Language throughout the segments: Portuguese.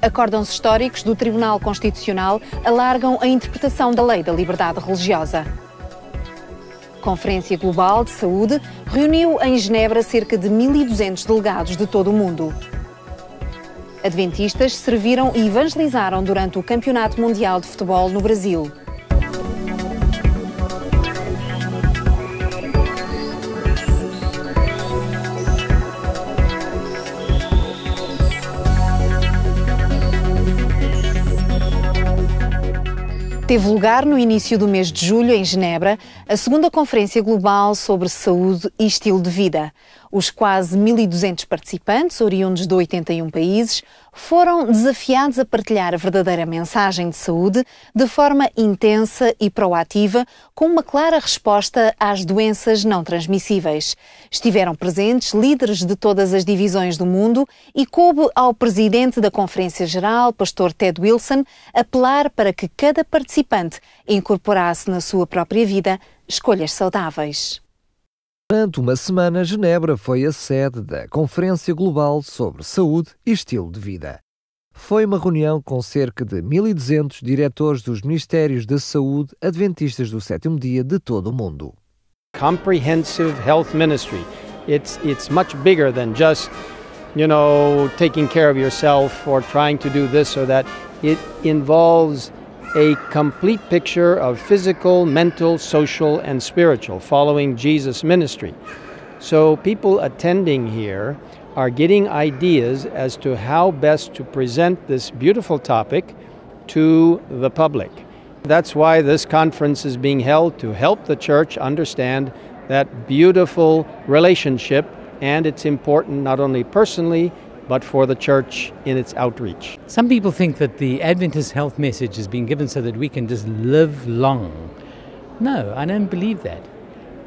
Acórdãos históricos do Tribunal Constitucional alargam a interpretação da Lei da Liberdade Religiosa. Conferência Global de Saúde reuniu em Genebra cerca de 1.200 delegados de todo o mundo. Adventistas serviram e evangelizaram durante o Campeonato Mundial de Futebol no Brasil. Teve lugar no início do mês de julho, em Genebra, a segunda Conferência Global sobre Saúde e Estilo de Vida. Os quase 1.200 participantes, oriundos de 81 países, foram desafiados a partilhar a verdadeira mensagem de saúde de forma intensa e proativa, com uma clara resposta às doenças não transmissíveis. Estiveram presentes líderes de todas as divisões do mundo e coube ao presidente da Conferência Geral, Pastor Ted Wilson, apelar para que cada participante incorporasse na sua própria vida escolhas saudáveis. Durante uma semana, Genebra foi a sede da Conferência Global sobre Saúde e Estilo de Vida. Foi uma reunião com cerca de 1.200 diretores dos Ministérios da Saúde adventistas do sétimo dia de todo o mundo. Comprehensive health ministry. It's much bigger than just, taking care of yourself or trying to do this or that. It involves a complete picture of physical, mental, social, and spiritual, following Jesus' ministry. So people attending here are getting ideas as to how best to present this beautiful topic to the public. That's why this conference is being held, to help the church understand that beautiful relationship, and it's important not only personally, but for the church in its outreach. Some people think that the Adventist health message has been given so that we can just live long. No, I don't believe that.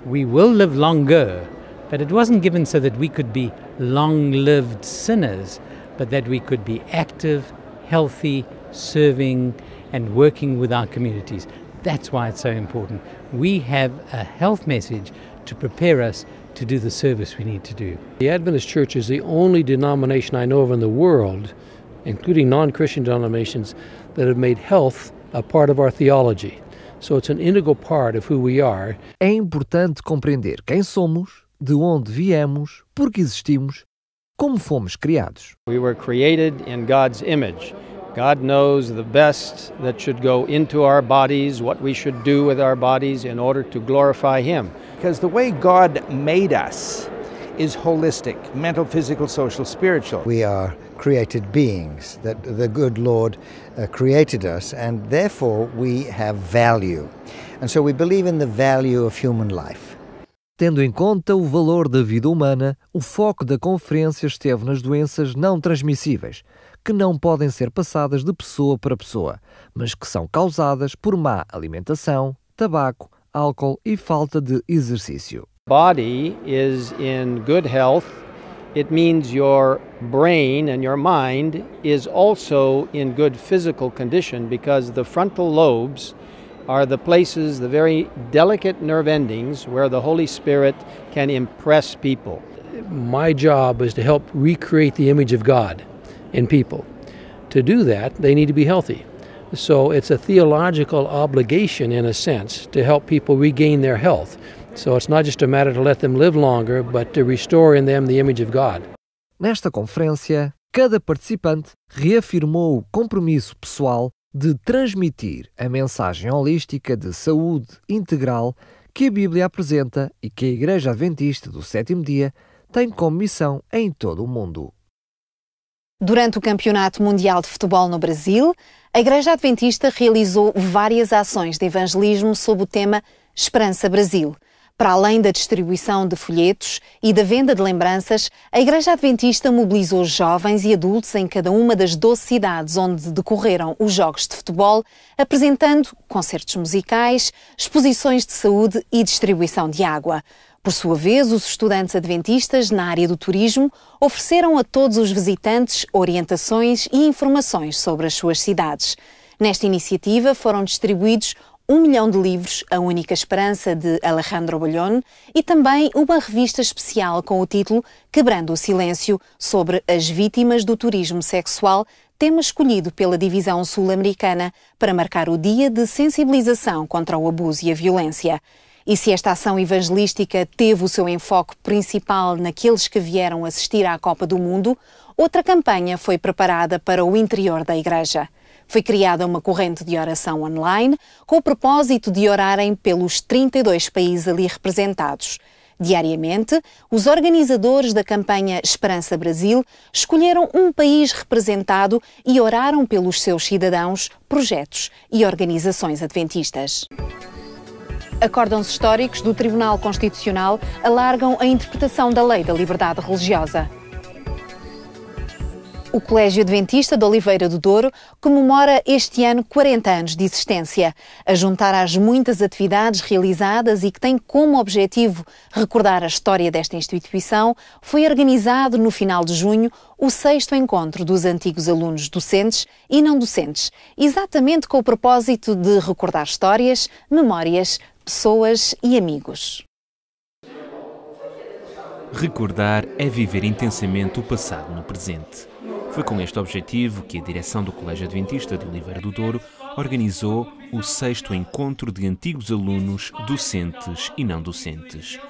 We will live longer, but it wasn't given so that we could be long-lived sinners, but that we could be active, healthy, serving, and working with our communities. That's why it's so important. We have a health message to prepare us to do the service we need to do. The Adventist Church is the only denomination I know of in the world, including non-Christian denominations, that have made health a part of our theology. So it's an integral part of who we are. É importante compreender quem somos, de onde viemos, por que existimos, como fomos criados. We were created in God's image. God knows the best that should go into our bodies, what we should do with our bodies in order to glorify Him. Because the way God made us is holistic, mental, physical, social, spiritual. We are created beings, that the good Lord created us, and therefore we have value. And so we believe in the value of human life. Tendo em conta o valor da vida humana, o foco da conferência esteve nas doenças não transmissíveis, que não podem ser passadas de pessoa para pessoa, mas que são causadas por má alimentação, tabaco, álcool e falta de exercício. Body is in good health. It means your brain and your mind is also in good physical condition, because the frontal lobes are the places, the very delicate nerve endings where the Holy Spirit can impress people. My job is to help recreate the image of God in people. To do that, they need to be healthy. So it's a theological obligation, in a sense, to help people regain their health. So it's not just a matter to let them live longer, but to restore in them the image of God. Nesta conferência, cada participante reafirmou o compromisso pessoal de transmitir a mensagem holística de saúde integral que a Bíblia apresenta e que a Igreja Adventista do Sétimo Dia tem como missão em todo o mundo. Durante o Campeonato Mundial de Futebol no Brasil, a Igreja Adventista realizou várias ações de evangelismo sob o tema Esperança Brasil. Para além da distribuição de folhetos e da venda de lembranças, a Igreja Adventista mobilizou jovens e adultos em cada uma das 12 cidades onde decorreram os jogos de futebol, apresentando concertos musicais, exposições de saúde e distribuição de água. Por sua vez, os estudantes adventistas na área do turismo ofereceram a todos os visitantes orientações e informações sobre as suas cidades. Nesta iniciativa foram distribuídos 1 milhão de livros, A Única Esperança, de Alejandro Ballón, e também uma revista especial com o título Quebrando o Silêncio, sobre as vítimas do turismo sexual, tema escolhido pela Divisão Sul-Americana para marcar o Dia de Sensibilização contra o Abuso e a Violência. E se esta ação evangelística teve o seu enfoque principal naqueles que vieram assistir à Copa do Mundo, outra campanha foi preparada para o interior da Igreja. Foi criada uma corrente de oração online com o propósito de orarem pelos 32 países ali representados. Diariamente, os organizadores da campanha Esperança Brasil escolheram um país representado e oraram pelos seus cidadãos, projetos e organizações adventistas. Acórdãos históricos do Tribunal Constitucional alargam a interpretação da Lei da Liberdade Religiosa. O Colégio Adventista de Oliveira do Douro comemora este ano 40 anos de existência. A juntar às muitas atividades realizadas e que tem como objetivo recordar a história desta instituição, foi organizado no final de junho o 6º encontro dos antigos alunos docentes e não docentes, exatamente com o propósito de recordar histórias, memórias, pessoas e amigos. Recordar é viver intensamente o passado no presente. Foi com este objetivo que a direção do Colégio Adventista de Oliveira do Douro organizou o 6º encontro de antigos alunos docentes e não docentes.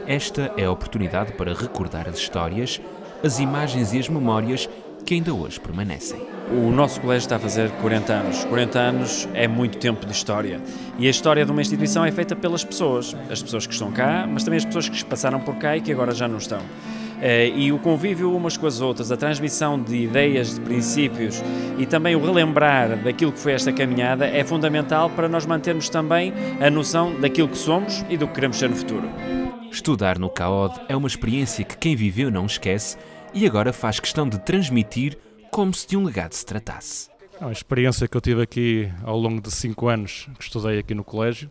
Esta é a oportunidade para recordar as histórias, as imagens e as memórias que ainda hoje permanecem. O nosso colégio está a fazer 40 anos. 40 anos é muito tempo de história. E a história de uma instituição é feita pelas pessoas. As pessoas que estão cá, mas também as pessoas que passaram por cá e que agora já não estão. E o convívio umas com as outras, a transmissão de ideias, de princípios e também o relembrar daquilo que foi esta caminhada é fundamental para nós mantermos também a noção daquilo que somos e do que queremos ser no futuro. Estudar no CAOD é uma experiência que quem viveu não esquece e agora faz questão de transmitir como se de um legado se tratasse. A experiência que eu tive aqui ao longo de 5 anos que estudei aqui no colégio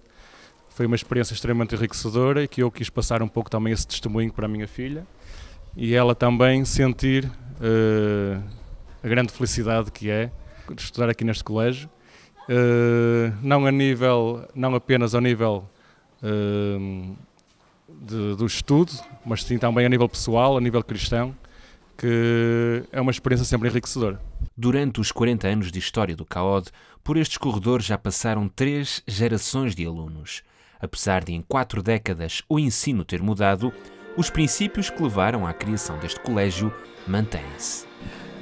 foi uma experiência extremamente enriquecedora e que eu quis passar um pouco também esse testemunho para a minha filha e ela também sentir a grande felicidade que é de estudar aqui neste colégio, não apenas ao nível do estudo, mas sim também a nível pessoal, a nível cristão, que é uma experiência sempre enriquecedora. Durante os 40 anos de história do CAOD, por estes corredores já passaram 3 gerações de alunos. Apesar de em 4 décadas o ensino ter mudado, os princípios que levaram à criação deste colégio mantêm-se.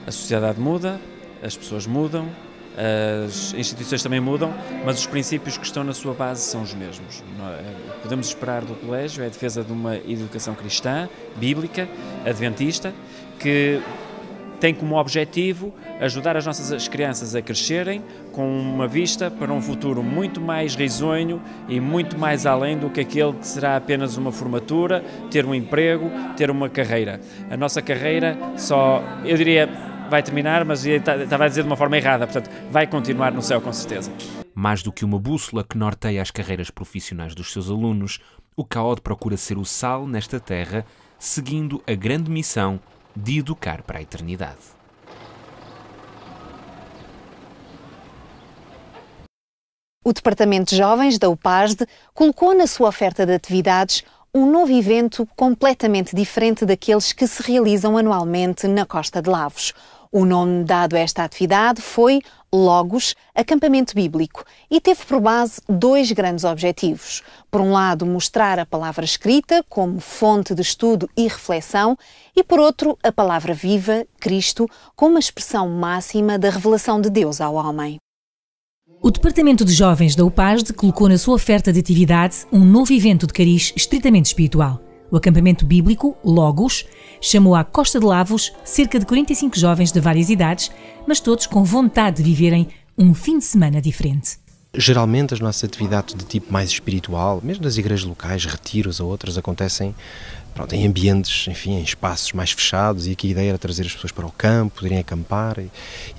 A sociedade muda, as pessoas mudam, as instituições também mudam, mas os princípios que estão na sua base são os mesmos. O que podemos esperar do colégio é a defesa de uma educação cristã, bíblica, adventista, que tem como objetivo ajudar as nossas crianças a crescerem com uma vista para um futuro muito mais risonho e muito mais além do que aquele que será apenas uma formatura, ter um emprego, ter uma carreira. A nossa carreira só, eu diria, vai terminar, mas estava a dizer de uma forma errada, portanto, vai continuar no céu com certeza. Mais do que uma bússola que norteia as carreiras profissionais dos seus alunos, o CAOD procura ser o sal nesta terra, seguindo a grande missão de educar para a eternidade. O Departamento de Jovens da UPASD colocou na sua oferta de atividades um novo evento completamente diferente daqueles que se realizam anualmente na Costa de Lavos. O nome dado a esta atividade foi Logos, Acampamento Bíblico, e teve por base 2 grandes objetivos. Por um lado, mostrar a palavra escrita como fonte de estudo e reflexão, e por outro, a palavra viva, Cristo, como a expressão máxima da revelação de Deus ao homem. O Departamento de Jovens da UPASD colocou na sua oferta de atividade um novo evento de cariz estritamente espiritual. O acampamento bíblico, Logos, chamou à Costa de Lavos cerca de 45 jovens de várias idades, mas todos com vontade de viverem um fim de semana diferente. Geralmente as nossas atividades de tipo mais espiritual, mesmo nas igrejas locais, retiros ou outras, acontecem em ambientes, enfim, em espaços mais fechados, e aqui a ideia era trazer as pessoas para o campo, poderem acampar, e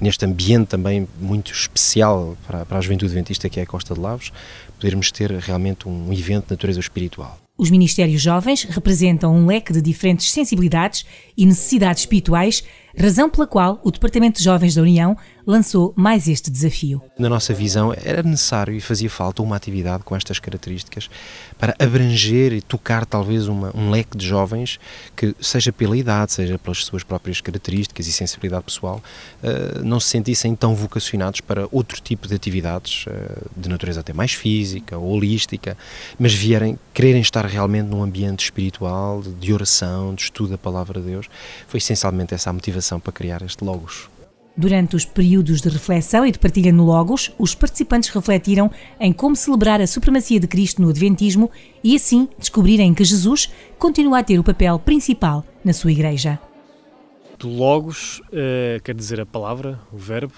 neste ambiente também muito especial para a juventude adventista que é a Costa de Lavos, podermos ter realmente um evento de natureza espiritual. Os ministérios jovens representam um leque de diferentes sensibilidades e necessidades espirituais, razão pela qual o Departamento de Jovens da União lançou mais este desafio. Na nossa visão, era necessário e fazia falta uma atividade com estas características para abranger e tocar talvez um leque de jovens que, seja pela idade, seja pelas suas próprias características e sensibilidade pessoal, não se sentissem tão vocacionados para outro tipo de atividades, de natureza até mais física, holística, mas quererem estar realmente num ambiente espiritual, de oração, de estudo da Palavra de Deus. Foi essencialmente essa a motivação para criar este Logos. Durante os períodos de reflexão e de partilha no Logos, os participantes refletiram em como celebrar a supremacia de Cristo no Adventismo e assim descobrirem que Jesus continua a ter o papel principal na sua Igreja. O Logos quer dizer a palavra, o verbo,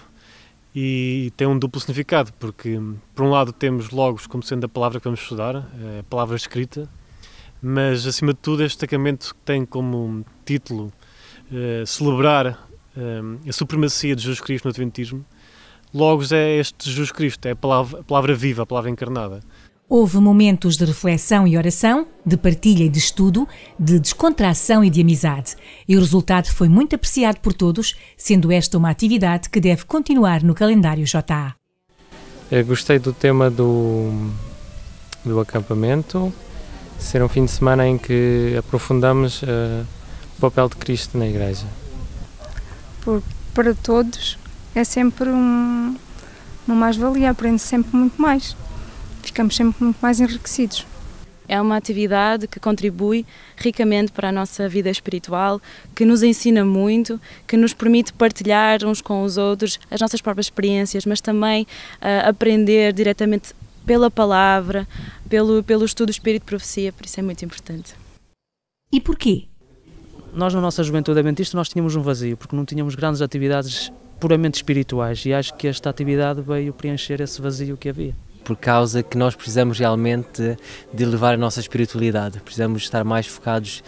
e tem um duplo significado, porque por um lado temos Logos como sendo a palavra que vamos estudar, a palavra escrita, mas acima de tudo este destacamento tem como título celebrar a supremacia de Jesus Cristo no Adventismo. Logos é este Jesus Cristo, é a palavra viva, a palavra encarnada. Houve momentos de reflexão e oração, de partilha e de estudo, de descontração e de amizade. E o resultado foi muito apreciado por todos, sendo esta uma atividade que deve continuar no calendário JA. Eu gostei do tema do acampamento, ser um fim de semana em que aprofundamos o papel de Cristo na Igreja. Para todos é sempre uma mais-valia, aprende-se sempre muito mais, ficamos sempre muito mais enriquecidos. É uma atividade que contribui ricamente para a nossa vida espiritual, que nos ensina muito, que nos permite partilhar uns com os outros as nossas próprias experiências, mas também aprender diretamente pela palavra, pelo estudo do Espírito de Profecia, por isso é muito importante. E porquê? Nós, na nossa juventude adventista, nós tínhamos um vazio, porque não tínhamos grandes atividades puramente espirituais, e acho que esta atividade veio preencher esse vazio que havia. Por causa que nós precisamos realmente de elevar a nossa espiritualidade, precisamos estar mais focados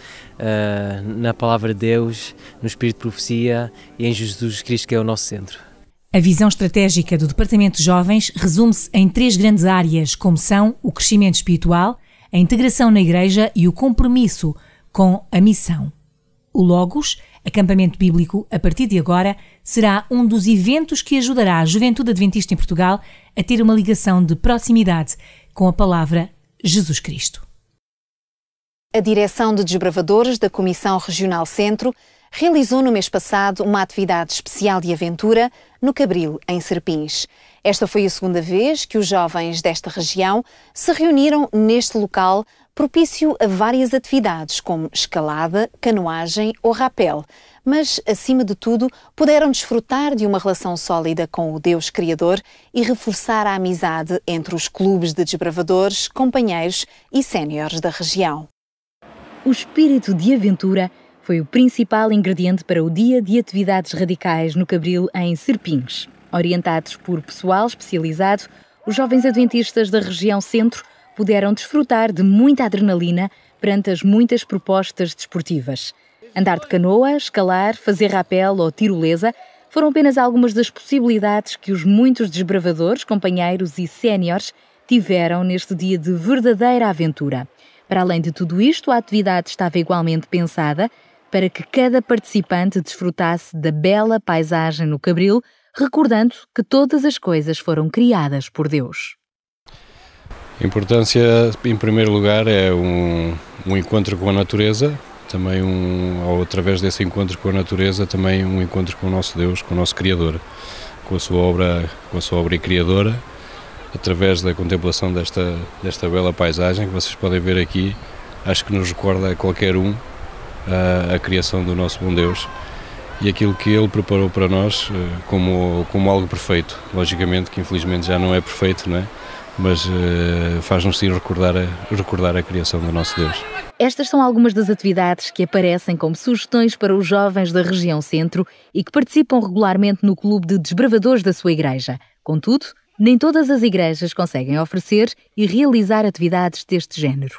na Palavra de Deus, no Espírito de Profecia e em Jesus Cristo, que é o nosso centro. A visão estratégica do Departamento de Jovens resume-se em 3 grandes áreas, como são o crescimento espiritual, a integração na Igreja e o compromisso com a missão. O Logos, acampamento bíblico, a partir de agora, será um dos eventos que ajudará a juventude adventista em Portugal a ter uma ligação de proximidade com a palavra Jesus Cristo. A Direção de Desbravadores da Comissão Regional Centro realizou no mês passado uma atividade especial de aventura no Cabril, em Serpins. Esta foi a segunda vez que os jovens desta região se reuniram neste local, propício a várias atividades, como escalada, canoagem ou rapel, mas, acima de tudo, puderam desfrutar de uma relação sólida com o Deus Criador e reforçar a amizade entre os clubes de desbravadores, companheiros e séniores da região. O espírito de aventura foi o principal ingrediente para o dia de atividades radicais no Cabril, em Serpins. Orientados por pessoal especializado, os jovens adventistas da região centro puderam desfrutar de muita adrenalina perante as muitas propostas desportivas. Andar de canoa, escalar, fazer rapel ou tirolesa foram apenas algumas das possibilidades que os muitos desbravadores, companheiros e séniores tiveram neste dia de verdadeira aventura. Para além de tudo isto, a atividade estava igualmente pensada para que cada participante desfrutasse da bela paisagem no Cabril, recordando que todas as coisas foram criadas por Deus. A importância, em primeiro lugar, é um encontro com a natureza, também através desse encontro com a natureza, também um encontro com o nosso Deus, com o nosso Criador, com a sua obra criadora, através da contemplação desta bela paisagem que vocês podem ver aqui. Acho que nos recorda a qualquer um a criação do nosso bom Deus e aquilo que Ele preparou para nós como algo perfeito. Logicamente que infelizmente já não é perfeito, não é? Mas faz-nos sim recordar a criação do nosso Deus. Estas são algumas das atividades que aparecem como sugestões para os jovens da região centro e que participam regularmente no clube de desbravadores da sua igreja. Contudo, nem todas as igrejas conseguem oferecer e realizar atividades deste género.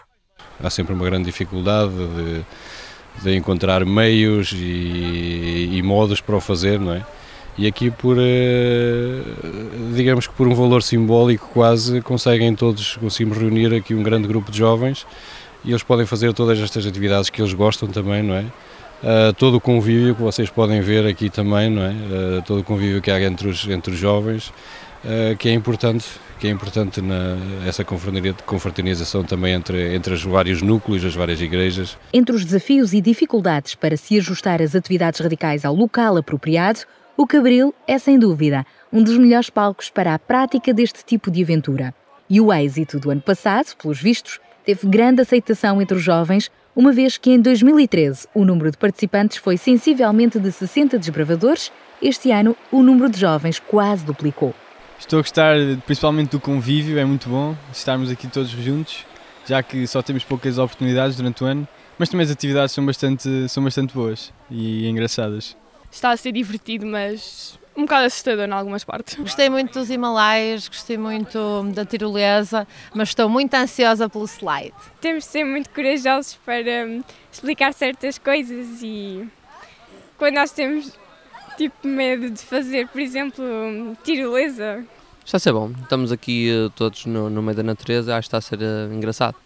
Há sempre uma grande dificuldade de encontrar meios e modos para o fazer, não é? E aqui, digamos que por um valor simbólico quase, conseguimos reunir aqui um grande grupo de jovens e eles podem fazer todas estas atividades que eles gostam também, não é? Todo o convívio que vocês podem ver aqui também, não é? Todo o convívio que há entre os jovens, que é importante essa confraternização também entre os vários núcleos, as várias igrejas. Entre os desafios e dificuldades para se ajustar as atividades radicais ao local apropriado, o Cabril é, sem dúvida, um dos melhores palcos para a prática deste tipo de aventura. E o êxito do ano passado, pelos vistos, teve grande aceitação entre os jovens, uma vez que em 2013 o número de participantes foi sensivelmente de 60 desbravadores, este ano o número de jovens quase duplicou. Estou a gostar principalmente do convívio, é muito bom estarmos aqui todos juntos, já que só temos poucas oportunidades durante o ano, mas também as atividades são bastante boas e engraçadas. Está a ser divertido, mas um bocado assustador em algumas partes. Gostei muito dos Himalaias, gostei muito da tirolesa, mas estou muito ansiosa pelo slide. Temos de ser muito corajosos para explicar certas coisas e quando nós temos medo de fazer, por exemplo, tirolesa. Está a ser bom, estamos aqui todos no meio da natureza, acho que está a ser engraçado.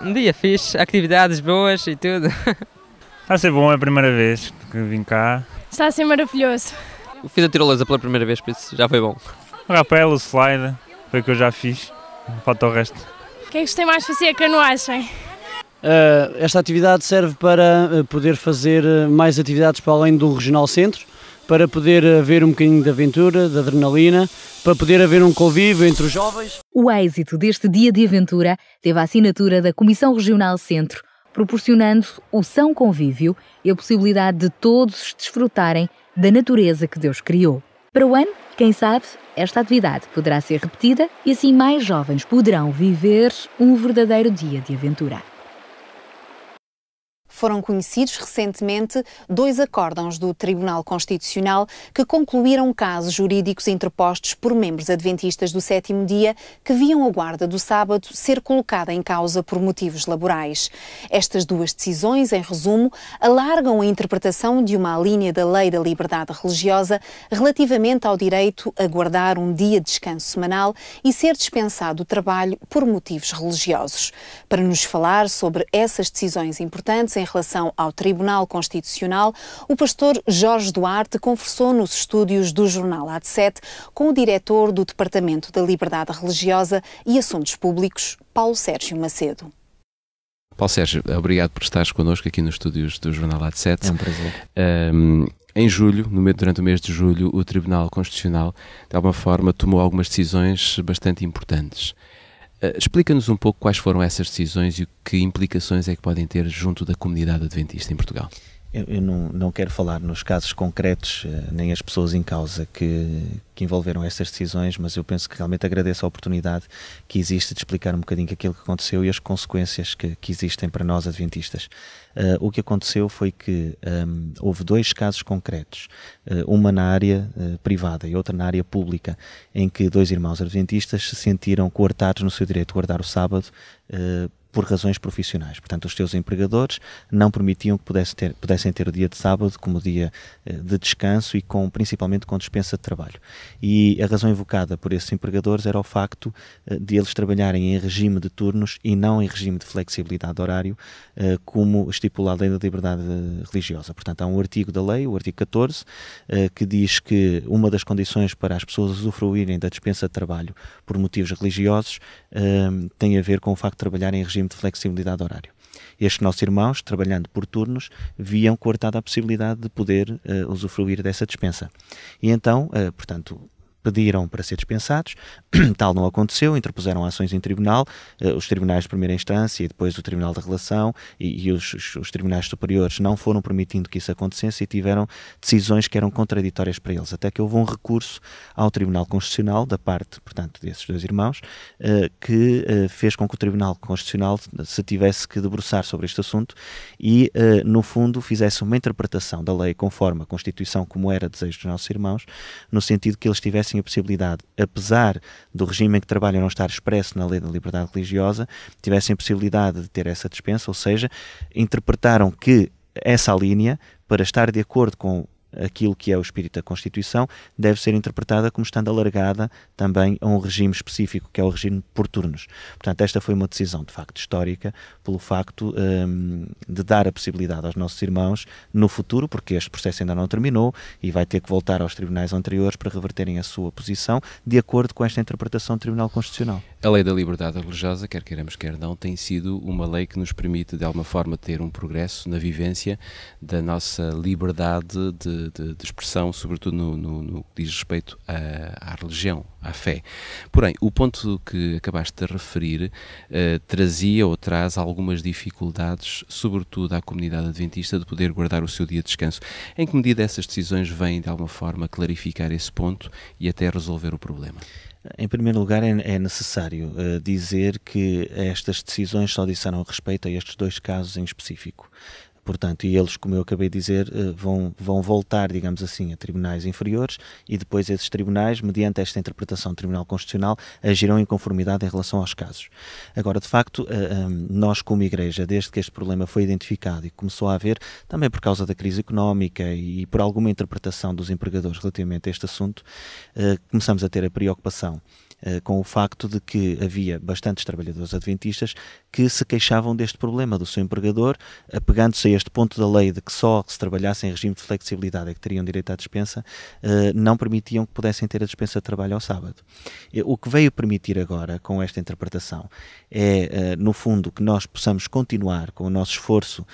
Um dia fixe, atividades boas e tudo. Está a ser bom, é a primeira vez que vim cá. Está a ser maravilhoso. Fiz a tirolesa pela primeira vez, por isso já foi bom. O rapel, o slide, foi o que eu já fiz, falta o resto. O que é que gostei mais de fazer? A canoagem. Esta atividade serve para poder fazer mais atividades para além do Regional Centro, para poder haver um bocadinho de aventura, de adrenalina, para poder haver um convívio entre os jovens. O êxito deste dia de aventura teve a assinatura da Comissão Regional Centro, proporcionando o são convívio e a possibilidade de todos desfrutarem da natureza que Deus criou. Para o ano, quem sabe, esta atividade poderá ser repetida e assim mais jovens poderão viver um verdadeiro dia de aventura. Foram conhecidos recentemente 2 acórdãos do Tribunal Constitucional que concluíram casos jurídicos interpostos por membros adventistas do 7º dia que viam a guarda do sábado ser colocada em causa por motivos laborais. Estas 2 decisões, em resumo, alargam a interpretação de uma linha da Lei da Liberdade Religiosa relativamente ao direito a guardar um dia de descanso semanal e ser dispensado o trabalho por motivos religiosos. Para nos falar sobre essas decisões importantes em relação ao Tribunal Constitucional, o pastor Jorge Duarte conversou nos estúdios do jornal AD7 com o diretor do Departamento da Liberdade Religiosa e Assuntos Públicos, Paulo Sérgio Macedo. Paulo Sérgio, obrigado por estares connosco aqui nos estúdios do jornal AD7. É um prazer. Em julho, durante o mês de julho, o Tribunal Constitucional, de alguma forma, tomou algumas decisões bastante importantes. Explica-nos um pouco quais foram essas decisões e que implicações é que podem ter junto da comunidade adventista em Portugal. Eu não quero falar nos casos concretos, nem as pessoas em causa que envolveram estas decisões, mas eu penso que realmente agradeço a oportunidade que existe de explicar um bocadinho aquilo que aconteceu e as consequências que existem para nós adventistas. O que aconteceu foi que houve 2 casos concretos, uma na área privada e outra na área pública, em que 2 irmãos adventistas se sentiram coartados no seu direito de guardar o sábado por razões profissionais. Portanto, os seus empregadores não permitiam que pudessem ter o dia de sábado como dia de descanso e principalmente com dispensa de trabalho. E a razão invocada por esses empregadores era o facto de eles trabalharem em regime de turnos e não em regime de flexibilidade de horário, como estipulado na liberdade religiosa. Portanto, há um artigo da lei, o artigo 14, que diz que uma das condições para as pessoas usufruírem da dispensa de trabalho por motivos religiosos tem a ver com o facto de trabalharem em regime de flexibilidade de horário. Estes nossos irmãos, trabalhando por turnos, viam coartada a possibilidade de poder usufruir dessa dispensa. E então, portanto, pediram para ser dispensados, tal não aconteceu, interpuseram ações em tribunal, os tribunais de primeira instância e depois o Tribunal da Relação e os tribunais superiores não foram permitindo que isso acontecesse e tiveram decisões que eram contraditórias para eles, até que houve um recurso ao Tribunal Constitucional, da parte, portanto, desses 2 irmãos, que fez com que o Tribunal Constitucional se tivesse que debruçar sobre este assunto e, no fundo, fizesse uma interpretação da lei conforme a Constituição, como era desejo dos nossos irmãos, no sentido que eles tivessem a possibilidade, apesar do regime em que trabalham não estar expresso na lei da liberdade religiosa, tivessem a possibilidade de ter essa dispensa, ou seja, interpretaram que essa linha, para estar de acordo com aquilo que é o espírito da Constituição, deve ser interpretada como estando alargada também a um regime específico, que é o regime por turnos. Portanto, esta foi uma decisão, de facto, histórica, pelo facto de dar a possibilidade aos nossos irmãos, no futuro, porque este processo ainda não terminou e vai ter que voltar aos tribunais anteriores para reverterem a sua posição, de acordo com esta interpretação do Tribunal Constitucional. A Lei da Liberdade Religiosa, quer queiramos, quer não, tem sido uma lei que nos permite, de alguma forma, ter um progresso na vivência da nossa liberdade de expressão, sobretudo no que diz respeito à religião, à fé. Porém, o ponto que acabaste de referir trazia ou traz algumas dificuldades, sobretudo à comunidade adventista, de poder guardar o seu dia de descanso. Em que medida essas decisões vêm, de alguma forma, clarificar esse ponto e até resolver o problema? Em primeiro lugar, é necessário dizer que estas decisões só disseram respeito a estes 2 casos em específico. Portanto, e eles, como eu acabei de dizer, vão voltar, digamos assim, a tribunais inferiores e depois esses tribunais, mediante esta interpretação do Tribunal Constitucional, agirão em conformidade em relação aos casos. Agora, de facto, nós como Igreja, desde que este problema foi identificado e começou a haver, também por causa da crise económica e por alguma interpretação dos empregadores relativamente a este assunto, começamos a ter a preocupação com o facto de que havia bastantes trabalhadores adventistas que se queixavam deste problema do seu empregador, apegando-se a este ponto da lei de que só se trabalhassem em regime de flexibilidade é que teriam direito à dispensa, não permitiam que pudessem ter a dispensa de trabalho ao sábado. O que veio permitir agora, com esta interpretação, é, no fundo, que nós possamos continuar com o nosso esforço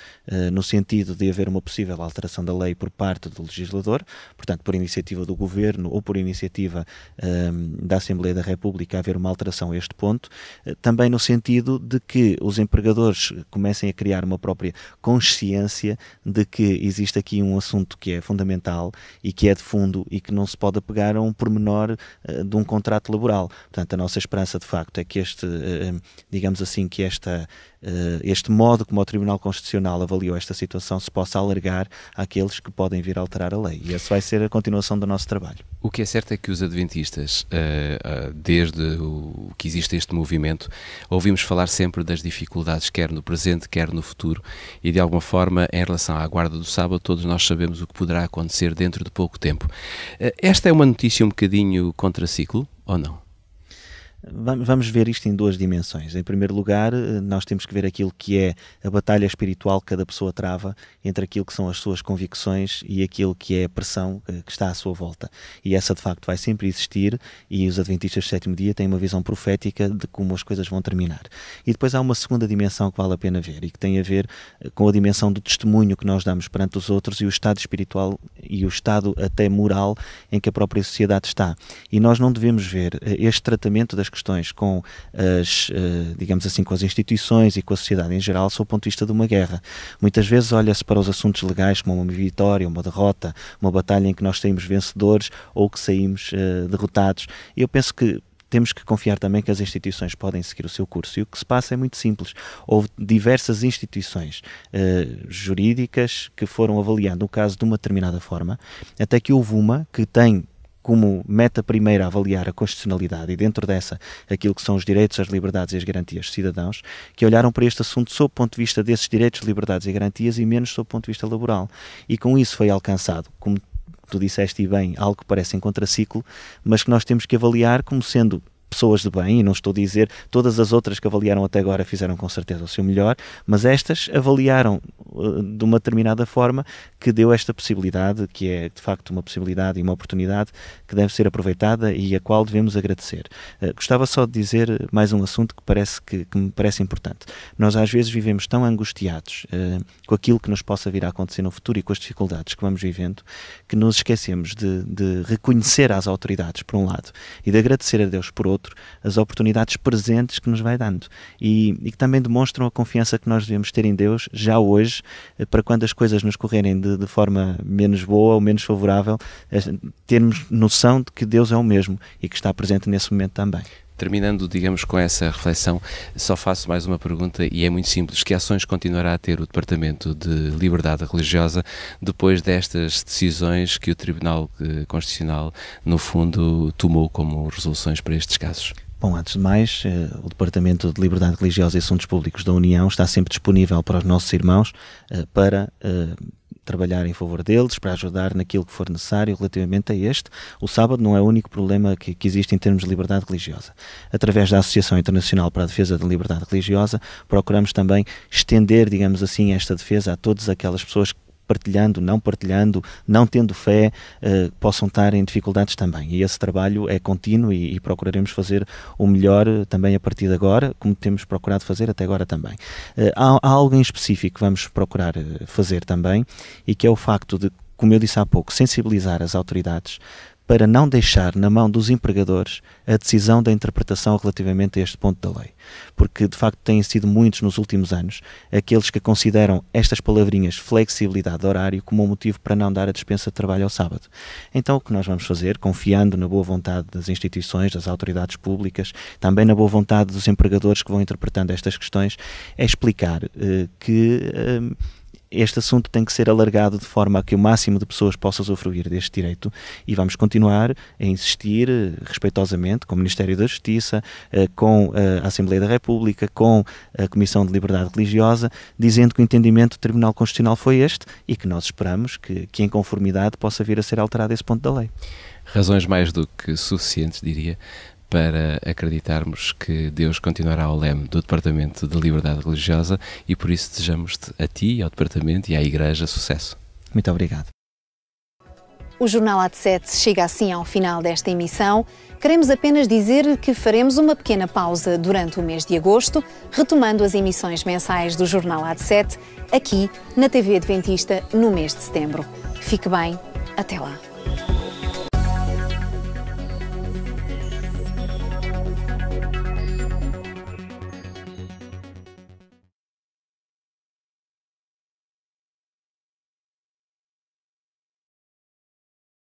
no sentido de haver uma possível alteração da lei por parte do legislador, portanto, por iniciativa do Governo ou por iniciativa da Assembleia da República, haver uma alteração a este ponto, também no sentido de que os empregadores comecem a criar uma própria consciência de que existe aqui um assunto que é fundamental e que é de fundo e que não se pode apegar a um pormenor de um contrato laboral. Portanto, a nossa esperança, de facto, é que digamos assim, que este modo como o Tribunal Constitucional avaliou esta situação se possa alargar àqueles que podem vir a alterar a lei. E essa vai ser a continuação do nosso trabalho. O que é certo é que os adventistas, desde que existe este movimento, ouvimos falar sempre das dificuldades, quer no presente, quer no futuro, e de alguma forma, em relação à guarda do sábado, todos nós sabemos o que poderá acontecer dentro de pouco tempo. Esta é uma notícia um bocadinho contraciclo, ou não? Vamos ver isto em 2 dimensões. Em primeiro lugar, nós temos que ver aquilo que é a batalha espiritual que cada pessoa trava entre aquilo que são as suas convicções e aquilo que é a pressão que está à sua volta. E essa, de facto, vai sempre existir, e os adventistas do 7º dia têm uma visão profética de como as coisas vão terminar. E depois há uma segunda dimensão que vale a pena ver e que tem a ver com a dimensão do testemunho que nós damos perante os outros e o estado espiritual e o estado até moral em que a própria sociedade está. E nós não devemos ver este tratamento das questões com digamos assim, com as instituições e com a sociedade em geral sob o ponto de vista de uma guerra. Muitas vezes olha-se para os assuntos legais como uma vitória, uma derrota, uma batalha em que nós saímos vencedores ou que saímos derrotados. E eu penso que temos que confiar também que as instituições podem seguir o seu curso. E o que se passa é muito simples. Houve diversas instituições jurídicas que foram avaliando o caso de uma determinada forma, até que houve uma que tem como meta primeira avaliar a constitucionalidade e dentro dessa aquilo que são os direitos, as liberdades e as garantias dos cidadãos, que olharam para este assunto sob o ponto de vista desses direitos, liberdades e garantias e menos sob o ponto de vista laboral. E com isso foi alcançado, como tu disseste e bem, algo que parece em contraciclo, mas que nós temos que avaliar como sendo pessoas de bem, e não estou a dizer todas as outras que avaliaram até agora fizeram com certeza o seu melhor, mas estas avaliaram de uma determinada forma que deu esta possibilidade, que é de facto uma possibilidade e uma oportunidade que deve ser aproveitada e a qual devemos agradecer. Gostava só de dizer mais um assunto que me parece importante. Nós às vezes vivemos tão angustiados com aquilo que nos possa vir a acontecer no futuro e com as dificuldades que vamos vivendo, que nos esquecemos de reconhecer às autoridades, por um lado, e de agradecer a Deus, por outro, as oportunidades presentes que nos vai dando e que também demonstram a confiança que nós devemos ter em Deus já hoje, para quando as coisas nos correrem de forma menos boa ou menos favorável, termos noção de que Deus é o mesmo e que está presente nesse momento também. Terminando, digamos, com essa reflexão, só faço mais uma pergunta e é muito simples. Que ações continuará a ter o Departamento de Liberdade Religiosa depois destas decisões que o Tribunal Constitucional, no fundo, tomou como resoluções para estes casos? Bom, antes de mais, o Departamento de Liberdade Religiosa e Assuntos Públicos da União está sempre disponível para os nossos irmãos para trabalhar em favor deles, para ajudar naquilo que for necessário relativamente a este. O sábado não é o único problema que existe em termos de liberdade religiosa. Através da Associação Internacional para a Defesa da Liberdade Religiosa, procuramos também estender, digamos assim, esta defesa a todas aquelas pessoas que, partilhando, não tendo fé, possam estar em dificuldades também. E esse trabalho é contínuo e procuraremos fazer o melhor também a partir de agora, como temos procurado fazer até agora também. Há algo em específico que vamos procurar fazer também, e que é o facto de, como eu disse há pouco, sensibilizar as autoridades para não deixar na mão dos empregadores a decisão da interpretação relativamente a este ponto da lei. Porque, de facto, têm sido muitos nos últimos anos aqueles que consideram estas palavrinhas flexibilidade de horário como um motivo para não dar a dispensa de trabalho ao sábado. Então, o que nós vamos fazer, confiando na boa vontade das instituições, das autoridades públicas, também na boa vontade dos empregadores que vão interpretando estas questões, é explicar que este assunto tem que ser alargado de forma a que o máximo de pessoas possa usufruir deste direito, e vamos continuar a insistir respeitosamente com o Ministério da Justiça, com a Assembleia da República, com a Comissão de Liberdade Religiosa, dizendo que o entendimento do Tribunal Constitucional foi este e que nós esperamos que em conformidade possa vir a ser alterado esse ponto da lei. Razões mais do que suficientes, diria, para acreditarmos que Deus continuará ao leme do Departamento de Liberdade Religiosa, e por isso desejamos-te a ti, ao Departamento e à Igreja sucesso. Muito obrigado. O Jornal AT7 chega assim ao final desta emissão. Queremos apenas dizer que faremos uma pequena pausa durante o mês de agosto, retomando as emissões mensais do Jornal AT7 aqui na TV Adventista no mês de setembro. Fique bem, até lá.